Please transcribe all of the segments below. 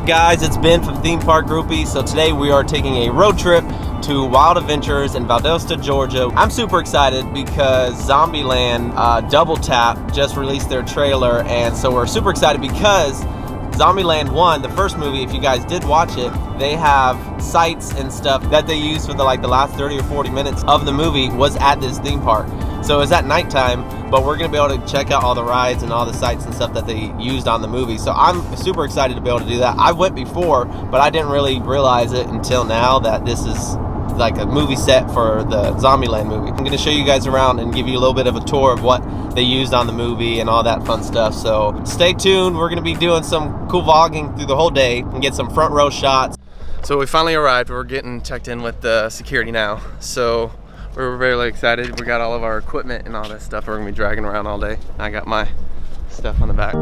up, guys? It's Ben from Theme Park Groupie. So today we are taking a road trip to Wild Adventures in Valdosta, Georgia. I'm super excited because Zombieland Doubletap just released their trailer, and so we're super excited because Zombieland 1, the first movie, if you guys did watch it, they have sites and stuff that they used for the last 30 or 40 minutes of the movie was at this theme park. So it's at nighttime, but we're gonna be able to check out all the rides and all the sites and stuff that they used on the movie. So I'm super excited to be able to do that. I went before, but I didn't really realize it until now that this is like a movie set for the Zombieland movie. I'm gonna show you guys around and give you a little bit of a tour of what they used on the movie and all that fun stuff. So stay tuned. We're gonna be doing some cool vlogging through the whole day and get some front row shots. So we finally arrived. We're getting checked in with the security now. So we're really excited. We got all of our equipment and all that stuff we're gonna be dragging around all day. I got my stuff on the back.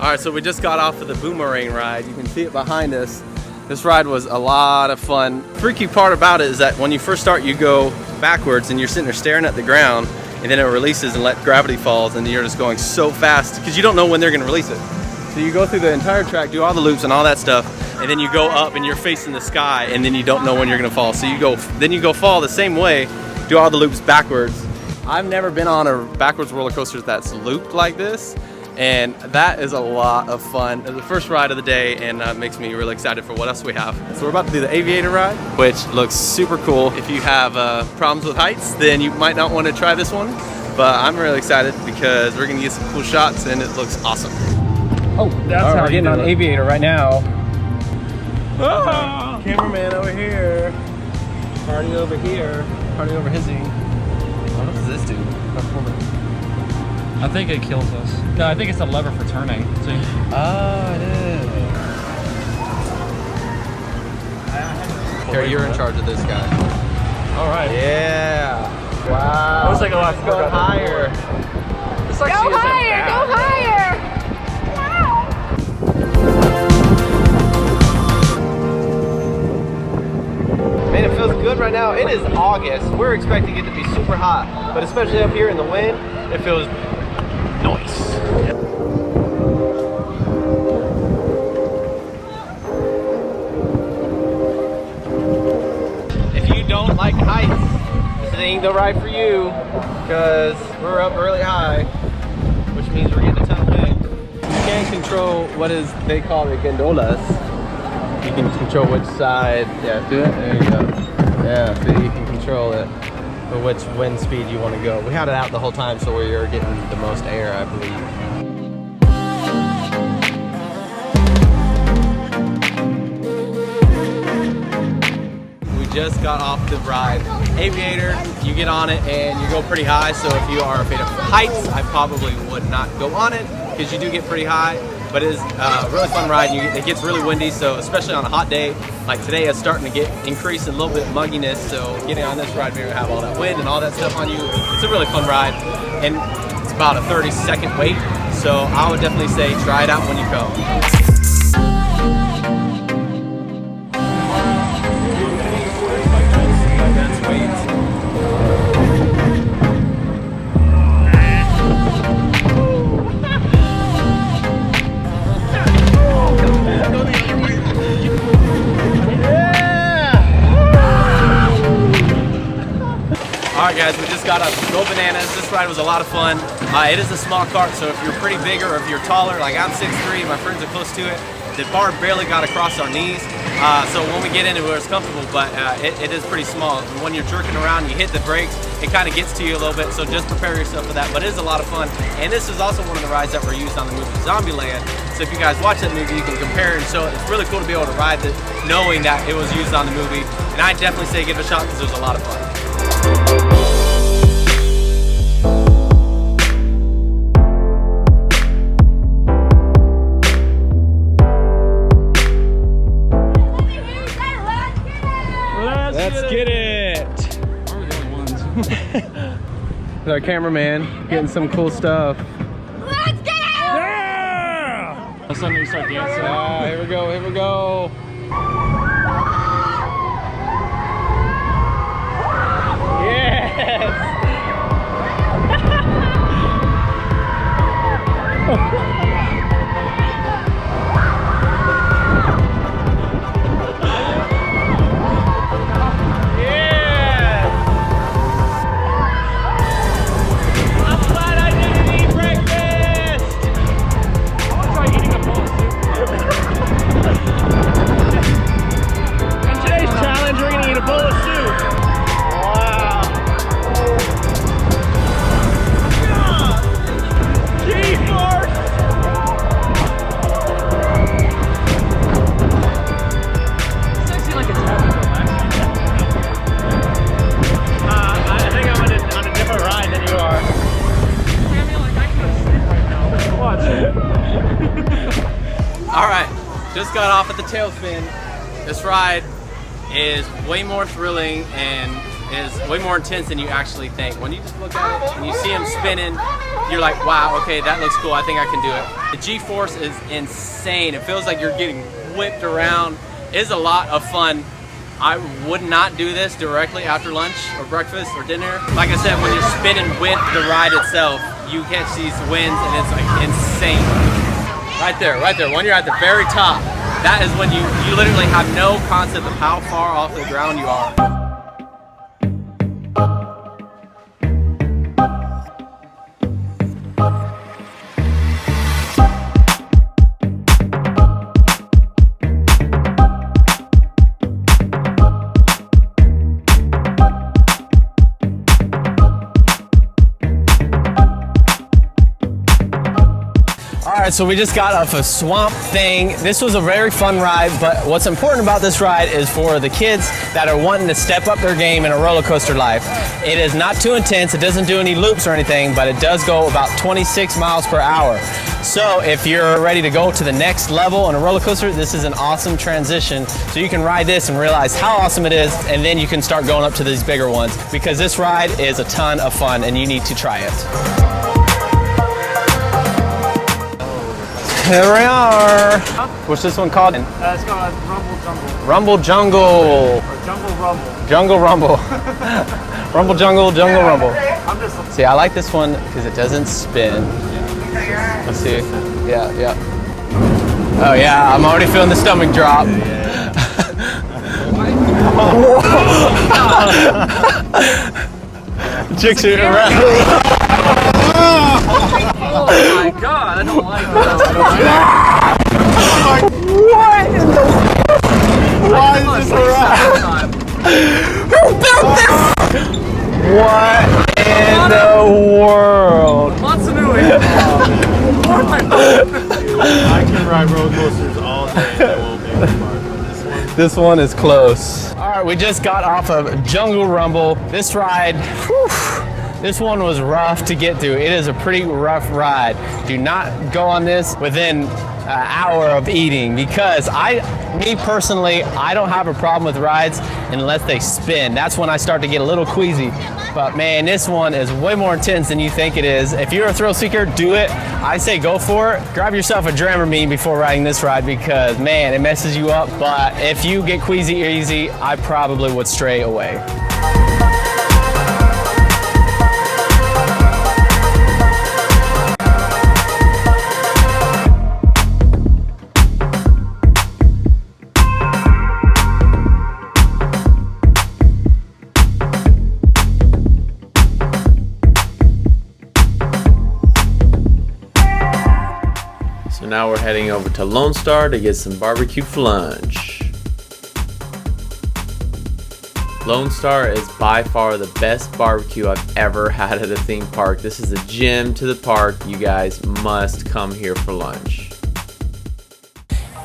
Alright, so we just got off of the Boomerang ride. You can see it behind us. This ride was a lot of fun. The freaky part about it is that when you first start, you go backwards and you're sitting there staring at the ground, and then it releases and let gravity falls, and you're just going so fast because you don't know when they're going to release it. So you go through the entire track, do all the loops and all that stuff, and then you go up and you're facing the sky, and then you don't know when you're going to fall. So you go fall the same way, do all the loops backwards. I've never been on a backwards roller coaster that's looped like this. And that is a lot of fun. It's the first ride of the day, and makes me really excited for what else we have. So we're about to do the Aviator ride, which looks super cool. If you have problems with heights, then you might not want to try this one. But I'm really excited because we're gonna get some cool shots, and it looks awesome. Oh, that's how we're getting on Aviator right now. Oh, cameraman over here. Party over here. Party over hizzy. What does this do? I think it kills us. No, I think it's a lever for turning. See? Oh, it is. Here, you're in charge of this guy. All right. Yeah. Wow. Looks like a lot. Let's go higher. It's like Go higher! Go higher! Man, it feels good right now. It is August. We're expecting it to be super hot, but especially up here in the wind, it feels nice. If you don't like heights, this ain't the ride for you, because we're up really high, which means we're getting a ton of wind. You can control what they call the gondolas. You can control which side. Yeah, do it. There you go. Yeah, so you can control it for which wind speed you want to go. We had it out the whole time, so you're getting the most air, I believe. We just got off the ride. Aviator, you get on it and you go pretty high, so if you are afraid of heights, I probably would not go on it because you do get pretty high. But it is a really fun ride. It gets really windy, so especially on a hot day like today, it's starting to increase a little bit mugginess. So getting on this ride, maybe have all that wind and all that stuff on you. It's a really fun ride, and it's about a 30-second wait. So I would definitely say try it out when you come. Alright guys, we just got up. Go bananas. This ride was a lot of fun. It is a small cart, so if you're pretty big or if you're taller, like I'm 6'3", my friends are close to it, the bar barely got across our knees. So when we get into it, it's comfortable, but it is pretty small. When you're jerking around, you hit the brakes, it kind of gets to you a little bit, so just prepare yourself for that. But it is a lot of fun, and this is also one of the rides that were used on the movie Zombieland. So if you guys watch that movie, you can compare and show it. It's really cool to be able to ride it, knowing that it was used on the movie. And I definitely say give it a shot because it was a lot of fun. cameraman, getting some cool stuff. Let's get out! Yeah! All of a sudden you start dancing. Here we go, here we go. Yes! Just got off at the Tailspin. This ride is way more thrilling and is way more intense than you actually think. When you just look at it and you see him spinning, you're like, wow, okay, that looks cool. I think I can do it. The G-force is insane. It feels like you're getting whipped around. It is a lot of fun. I would not do this directly after lunch or breakfast or dinner. Like I said, when you're spinning with the ride itself, you catch these winds and it's like insane. Right there, when you're at the very top, that is when you literally have no concept of how far off the ground you are. Alright, so we just got off a swamp thing. This was a very fun ride, but what's important about this ride is for the kids that are wanting to step up their game in a roller coaster life. It is not too intense, it doesn't do any loops or anything, but it does go about 26 miles per hour. So if you're ready to go to the next level on a roller coaster, this is an awesome transition. So you can ride this and realize how awesome it is, and then you can start going up to these bigger ones, because this ride is a ton of fun and you need to try it. Here we are. What's this one called? It's called Rumble Jungle. Rumble Jungle. Or Jungle Rumble. Jungle Rumble. Rumble Jungle, Jungle Rumble. I'm just... See, I like this one because it doesn't spin. Let's see. Yeah. Oh yeah, I'm already feeling the stomach drop. Chicks are around. Oh my god, I don't like this. What in the... Why is this around? Who built this? What in the world? Matsunui. I can ride roller coasters all day and I won't be able to park, but this one is close. Alright, we just got off of Jungle Rumble. This ride, whew, this one was rough to get through. It is a pretty rough ride. Do not go on this within an hour of eating, because me personally, I don't have a problem with rides unless they spin. That's when I start to get a little queasy. But man, this one is way more intense than you think it is. If you're a thrill seeker, do it. I say go for it. Grab yourself a Dramamine before riding this ride, because man, it messes you up. But if you get queasy easy, I probably would stray away. now we're heading over to Lone Star to get some barbecue for lunch. Lone Star is by far the best barbecue I've ever had at a theme park. This is a gem to the park. You guys must come here for lunch.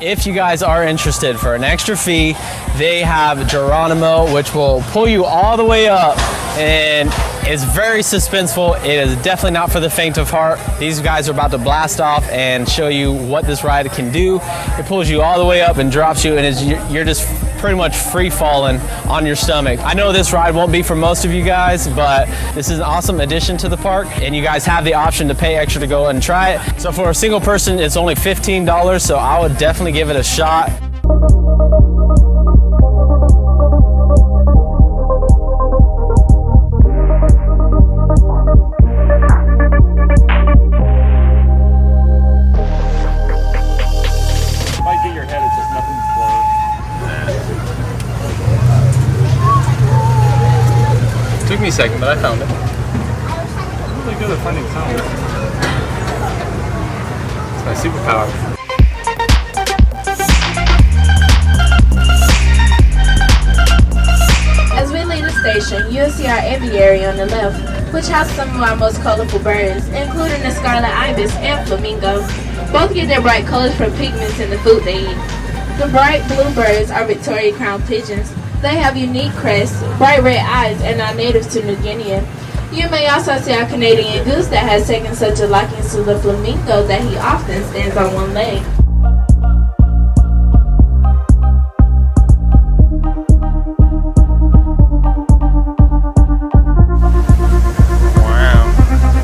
If you guys are interested, for an extra fee, they have Geronimo, which will pull you all the way up and It's very suspenseful. It is definitely not for the faint of heart. These guys are about to blast off and show you what this ride can do. It pulls you all the way up and drops you, and you're just pretty much free falling on your stomach. I know this ride won't be for most of you guys, but this is an awesome addition to the park, and you guys have the option to pay extra to go and try it. So for a single person, it's only $15, so I would definitely give it a shot. Took me a second, but I found it. I'm really good at finding sounds. It's my superpower. As we leave the station, you'll see our aviary on the left, which has some of our most colorful birds, including the scarlet ibis and flamingo. Both get their bright colors from pigments in the food they eat. The bright blue birds are Victoria crown pigeons. They have unique crests, bright red eyes, and are native to New Guinea. You may also see our Canadian goose that has taken such a liking to the flamingo that he often stands on one leg. Wow.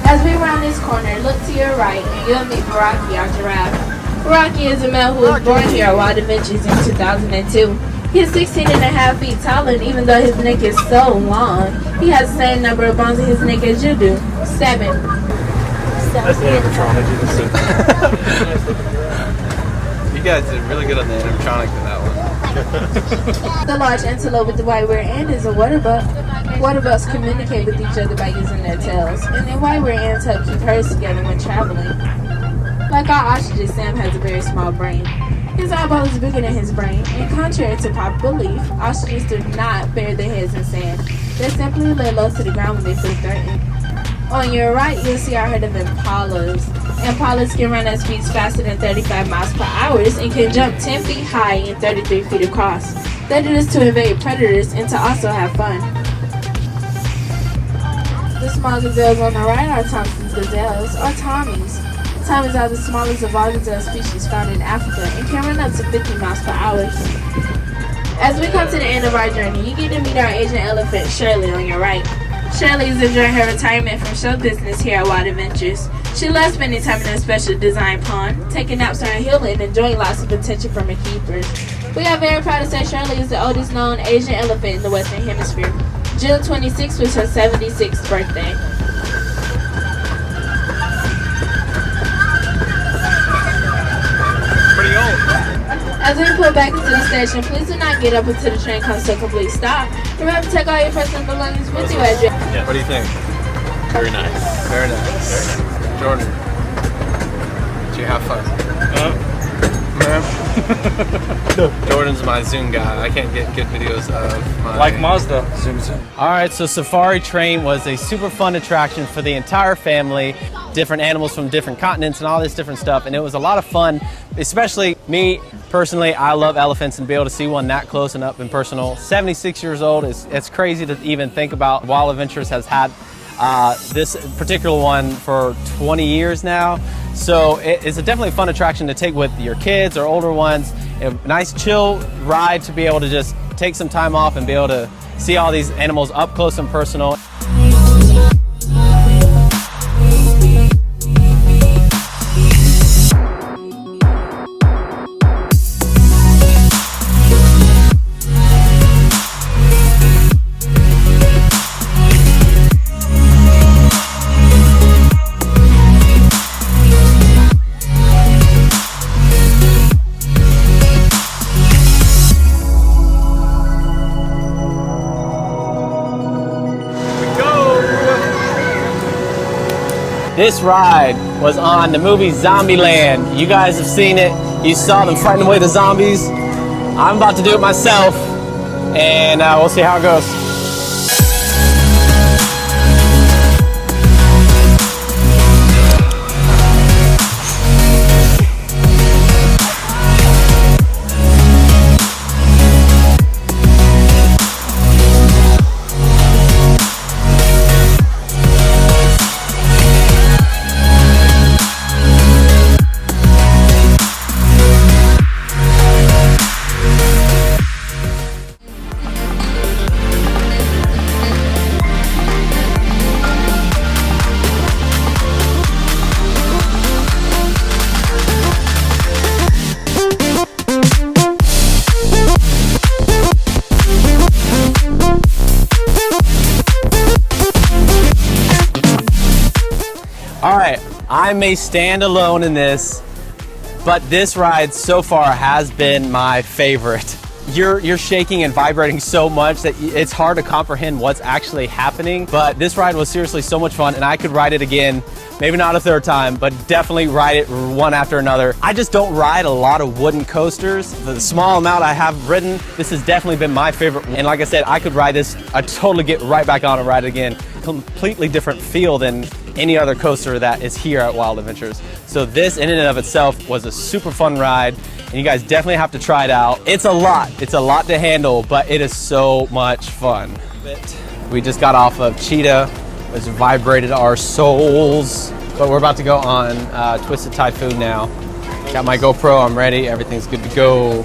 As we round this corner, look to your right and you'll meet Rocky, our giraffe. Rocky is a male who was born here at Wild Adventures in 2002. He is 16.5 feet tall, and even though his neck is so long, he has the same number of bones in his neck as you do. 7. That's the animatronic. You guys did really good on the animatronic for that one. The large antelope with the white rear end is a water buck. Water bucks communicate with each other by using their tails, and their white rear ends help keep herds together when traveling. Like all ostriches, Sam has a very small brain. His eyeball is bigger than his brain, and contrary to popular belief, ostriches do not bury their heads in sand. They simply lay low to the ground when they feel threatened. On your right, you'll see our herd of impalas. Impalas can run at speeds faster than 35 miles per hour and can jump 10 feet high and 33 feet across. They do this to evade predators and to also have fun. The small gazelles on the right are Thompson's gazelles, or Tommies. Tommies are the smallest of all gazelle species found in Africa and can run up to 50 miles per hour. As we come to the end of our journey, you get to meet our Asian elephant, Shirley, on your right. Shirley is enjoying her retirement from show business here at Wild Adventures. She loves spending time in her special design pond, taking naps on her hill and enjoying lots of attention from her keepers. We are very proud to say Shirley is the oldest known Asian elephant in the Western Hemisphere. June 26th was her 76th birthday. As we pull back into the station, please do not get up until the train comes to a complete stop. Remember to take all your personal belongings with you as you... Yeah. What do you think? Very nice. Very nice. Jordan, did you have fun? Jordan's my Zoom guy. I can't get good videos of my... Like Mazda, zoom. Alright, so Safari Train was a super fun attraction for the entire family. Different animals from different continents and all this different stuff, and it was a lot of fun, especially me personally. I love elephants, and be able to see one that close and up and personal. 76 years old, it's crazy to even think about. Wild Adventures has had this particular one for 20 years now, so it's a definitely fun attraction to take with your kids or older ones. A nice chill ride to be able to just take some time off and be able to see all these animals up close and personal. This ride was on the movie Zombieland. You guys have seen it. You saw them fighting away the zombies. I'm about to do it myself, and we'll see how it goes. I may stand alone in this, but this ride so far has been my favorite. You're shaking and vibrating so much that it's hard to comprehend what's actually happening. But this ride was seriously so much fun, and I could ride it again. Maybe not a third time, but definitely ride it one after another. I just don't ride a lot of wooden coasters. For the small amount I have ridden, this has definitely been my favorite. And like I said, I could ride this, I'd totally get right back on and ride it again. Completely different feel than any other coaster that is here at Wild Adventures. So this in and of itself was a super fun ride, and you guys definitely have to try it out. It's a lot to handle, but it is so much fun. We just got off of Cheetah, which vibrated our souls, but we're about to go on Twisted Typhoon now. Got my GoPro, I'm ready, everything's good to go.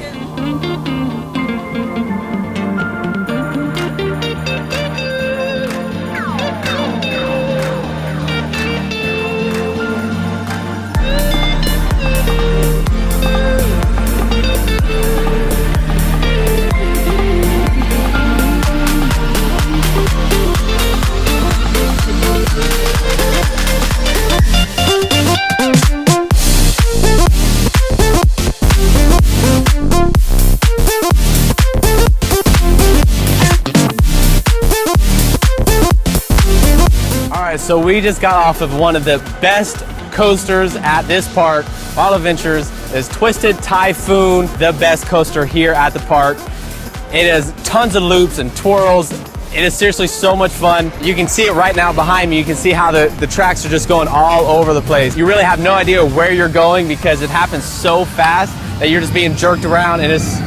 So we just got off of one of the best coasters at this park, Wild Adventures, is Twisted Typhoon, the best coaster here at the park. It has tons of loops and twirls. It is seriously so much fun. You can see it right now behind me. You can see how the tracks are just going all over the place. You really have no idea where you're going because it happens so fast that you're just being jerked around, and it's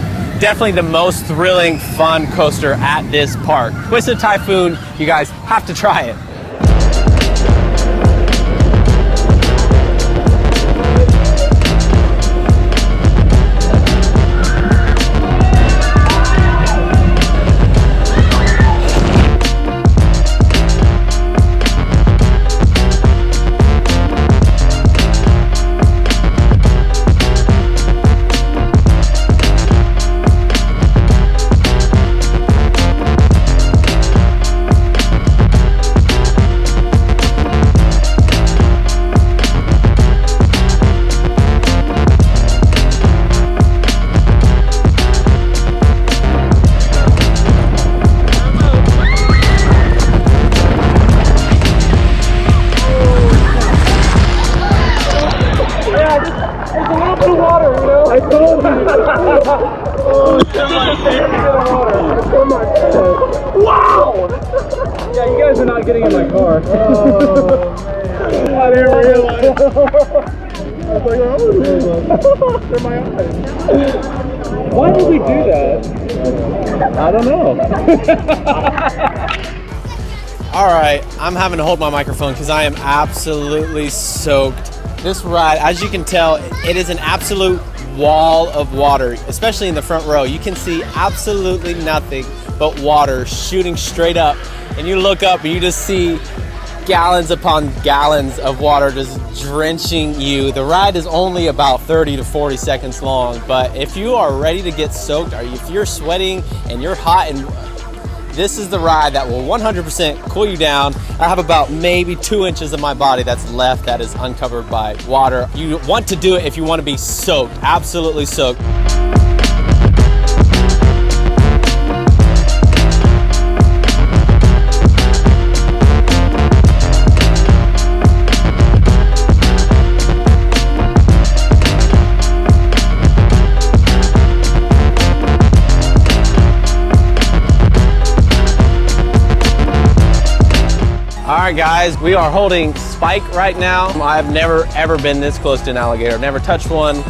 definitely the most thrilling, fun coaster at this park. Twisted Typhoon, you guys have to try it. Wow! Yeah, you guys are not getting in my car. I didn't realize. I was like, oh, they're my eyes. Why did we do that? I don't know. All right, I'm having to hold my microphone because I am absolutely soaked. This ride, as you can tell, it is an absolute wall of water, especially in the front row. You can see absolutely nothing but water shooting straight up, and you look up and you just see gallons upon gallons of water just drenching you. The ride is only about 30 to 40 seconds long, but if you are ready to get soaked, or if you're sweating and you're hot, and this is the ride that will 100% cool you down. I have about maybe 2 inches of my body that's left that is uncovered by water. You want to do it if you want to be soaked, absolutely soaked. All right, guys, we are holding Spike right now. I've never ever been this close to an alligator. I've never touched one, and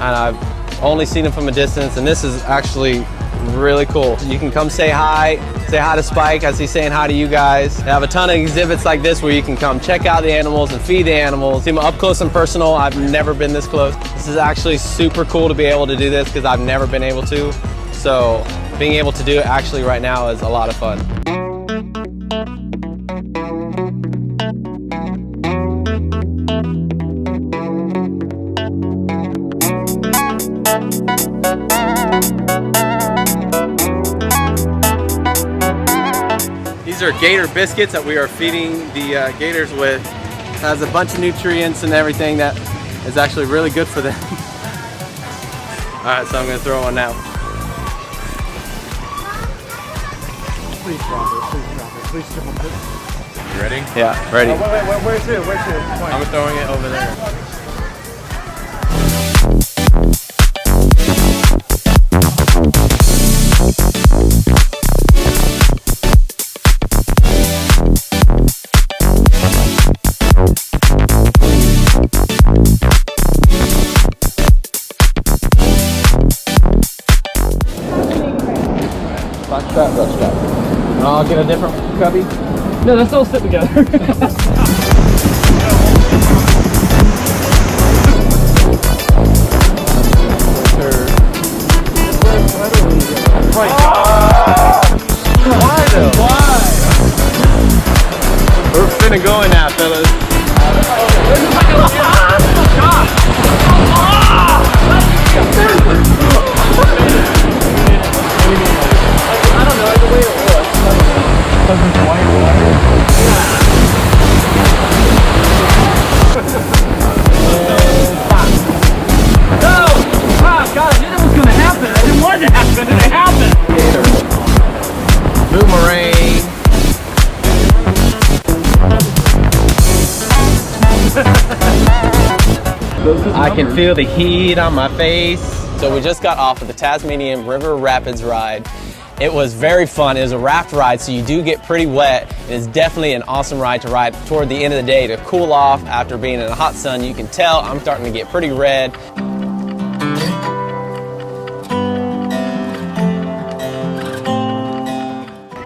I've only seen him from a distance, and this is actually really cool. You can come say hi to Spike as he's saying hi to you guys. They have a ton of exhibits like this where you can come check out the animals and feed the animals. See them up close and personal. I've never been this close. This is actually super cool to be able to do this because I've never been able to. So being able to do it actually right now is a lot of fun. These are gator biscuits that we are feeding the gators with. Has a bunch of nutrients and everything that is actually really good for them. Alright, so I'm gonna throw one now. Please drop it. Please drop it. Please drop it. You ready? Yeah, ready. Wait, where's it? Where's it? I'm throwing it over there. Box strap. I'll get a different cubby. No, let's all sit together. Why though? Why? We're finna go in now, fellas. I don't know, the way it looks. Because it's white water. No! Ah, God, I knew that was going to happen. I didn't want it to happen, and it happened. Boomerang. I can feel the heat on my face. So we just got off of the Tasmanian River Rapids ride. It was very fun. It was a raft ride, so you do get pretty wet. It is definitely an awesome ride to ride toward the end of the day to cool off after being in the hot sun. You can tell I'm starting to get pretty red.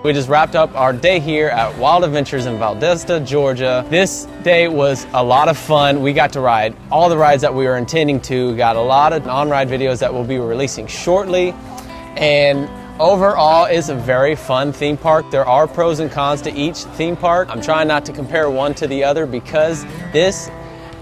We just wrapped up our day here at Wild Adventures in Valdosta, Georgia. This day was a lot of fun. We got to ride all the rides that we were intending to. Got a lot of on-ride videos that we'll be releasing shortly. And overall, it's a very fun theme park. There are pros and cons to each theme park. I'm trying not to compare one to the other because this,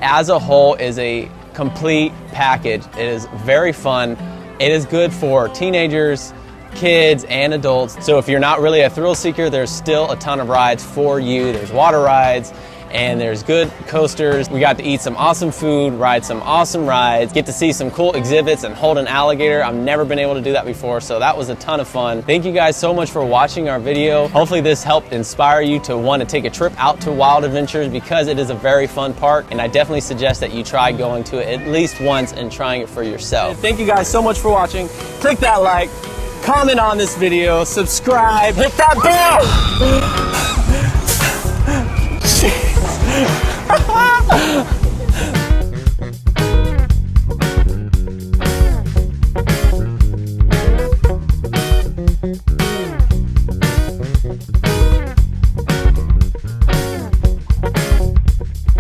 as a whole, is a complete package. It is very fun. It is good for teenagers, kids, and adults. So if you're not really a thrill seeker, there's still a ton of rides for you. There's water rides, and there's good coasters. We got to eat some awesome food, ride some awesome rides, get to see some cool exhibits and hold an alligator. I've never been able to do that before, so that was a ton of fun. Thank you guys so much for watching our video. Hopefully this helped inspire you to want to take a trip out to Wild Adventures because it is a very fun park, and I definitely suggest that you try going to it at least once and trying it for yourself. Thank you guys so much for watching. Click that like, comment on this video, subscribe, hit that bell!